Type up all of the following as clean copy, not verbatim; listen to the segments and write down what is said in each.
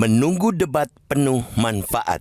Menunggu debat penuh manfaat.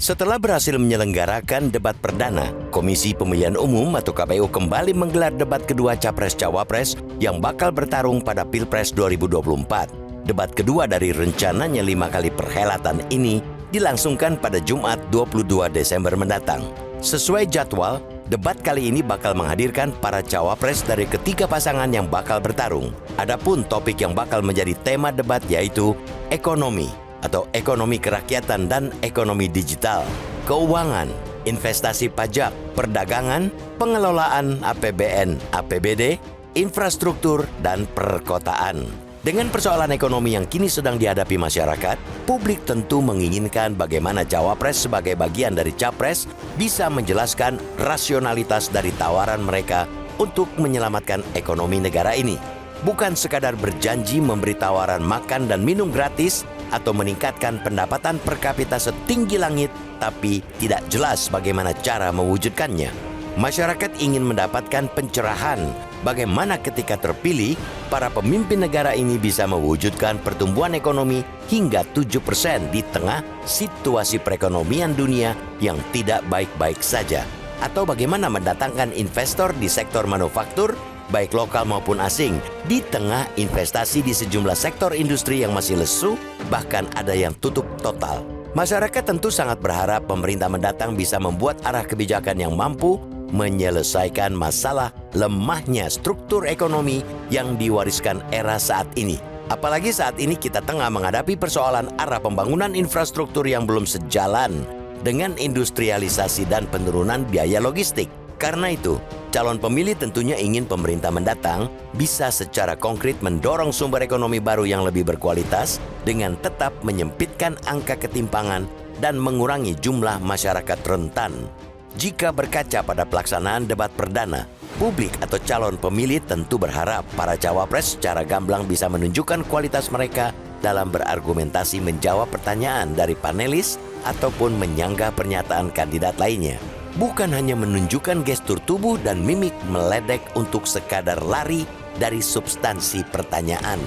Setelah berhasil menyelenggarakan debat perdana, Komisi Pemilihan Umum atau KPU kembali menggelar debat kedua Capres-Cawapres yang bakal bertarung pada Pilpres 2024. Debat kedua dari rencananya 5 kali perhelatan ini dilangsungkan pada Jumat 22 Desember mendatang. Sesuai jadwal, debat kali ini bakal menghadirkan para cawapres dari ketiga pasangan yang bakal bertarung. Adapun topik yang bakal menjadi tema debat yaitu ekonomi atau ekonomi kerakyatan dan ekonomi digital, keuangan, investasi pajak, perdagangan, pengelolaan APBN, APBD, infrastruktur, dan perkotaan. Dengan persoalan ekonomi yang kini sedang dihadapi masyarakat, publik tentu menginginkan bagaimana cawapres sebagai bagian dari capres bisa menjelaskan rasionalitas dari tawaran mereka untuk menyelamatkan ekonomi negara ini. Bukan sekadar berjanji memberi tawaran makan dan minum gratis atau meningkatkan pendapatan per kapita setinggi langit, tapi tidak jelas bagaimana cara mewujudkannya. Masyarakat ingin mendapatkan pencerahan bagaimana ketika terpilih, para pemimpin negara ini bisa mewujudkan pertumbuhan ekonomi hingga 7% di tengah situasi perekonomian dunia yang tidak baik-baik saja. Atau bagaimana mendatangkan investor di sektor manufaktur, baik lokal maupun asing, di tengah investasi di sejumlah sektor industri yang masih lesu, bahkan ada yang tutup total. Masyarakat tentu sangat berharap pemerintah mendatang bisa membuat arah kebijakan yang mampu menyelesaikan masalah lemahnya struktur ekonomi yang diwariskan era saat ini. Apalagi saat ini kita tengah menghadapi persoalan arah pembangunan infrastruktur yang belum sejalan dengan industrialisasi dan penurunan biaya logistik. Karena itu, calon pemilih tentunya ingin pemerintah mendatang bisa secara konkret mendorong sumber ekonomi baru yang lebih berkualitas dengan tetap menyempitkan angka ketimpangan dan mengurangi jumlah masyarakat rentan. Jika berkaca pada pelaksanaan debat perdana, publik atau calon pemilih tentu berharap para cawapres secara gamblang bisa menunjukkan kualitas mereka dalam berargumentasi menjawab pertanyaan dari panelis ataupun menyanggah pernyataan kandidat lainnya. Bukan hanya menunjukkan gestur tubuh dan mimik meledek untuk sekadar lari dari substansi pertanyaan.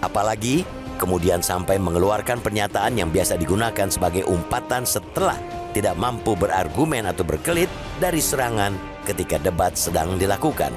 Apalagi kemudian sampai mengeluarkan pernyataan yang biasa digunakan sebagai umpatan setelah tidak mampu berargumen atau berkelit dari serangan ketika debat sedang dilakukan.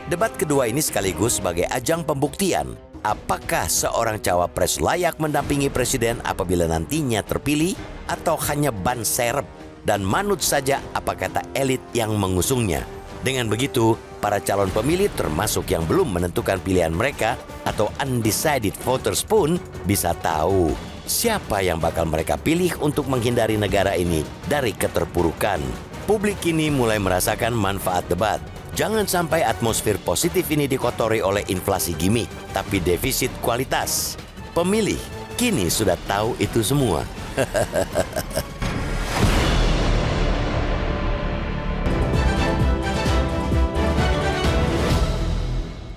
Debat kedua ini sekaligus sebagai ajang pembuktian apakah seorang cawapres layak mendampingi presiden apabila nantinya terpilih atau hanya ban serep dan manut saja apa kata elit yang mengusungnya. Dengan begitu, para calon pemilih termasuk yang belum menentukan pilihan mereka atau undecided voters pun bisa tahu siapa yang bakal mereka pilih untuk menghindari negara ini dari keterpurukan. Publik ini mulai merasakan manfaat debat. Jangan sampai atmosfer positif ini dikotori oleh inflasi gimmick, tapi defisit kualitas. Pemilih kini sudah tahu itu semua.